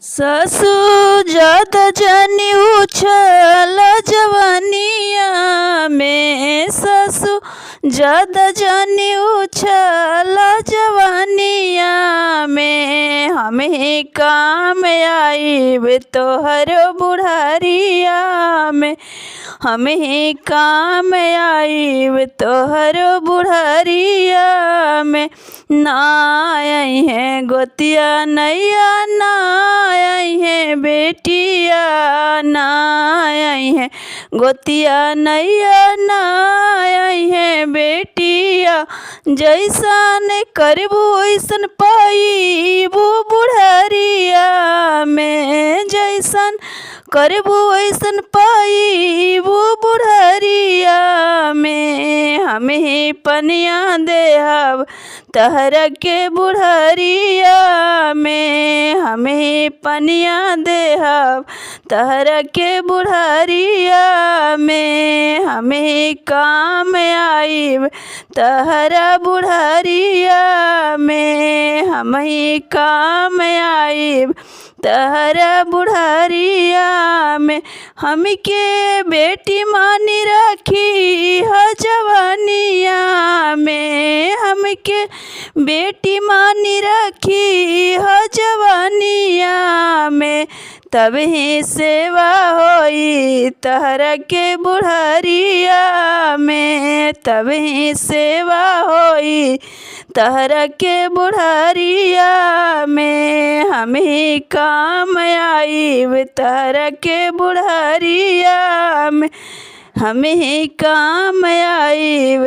ससुर ज्यादा जानी उछल जवनिया में, ससुर ज्यादा जानी उछल जवनिया में। हमें काम आईब तोहर बुढ़ारिया में, हमें काम आईब तोहर बुढ़ारिया में। ना आई है गोतिया नैया, ना आई है बेटिया, ना आई है गोतिया नैया, ना आई है बेटिया। जैसन करबू वैसन पाईबू बुढ़ारिया में, जैसन करबू वैसन पाईबू बुढ़ारिया में। हमें पनिया देहब तहरा के बुढ़ारिया में, हमें पनिया देहब तहरा के बुढ़ारिया में। हमें काम आईब तहरा बुढ़ारिया में, हमें काम आईब तहरा बुढ़ारिया में। हमके बेटी मानी रखी ह जवानिया में, हमके बेटी मानी रखी ह जवानिया में। तब ही सेवा होई तहरा के बुढ़ारिया में, तब ही सेवा होई तहरा के बुढ़ारिया में। हमें काम आईब तहरा के बुढ़ारिया में, हमें काम आईब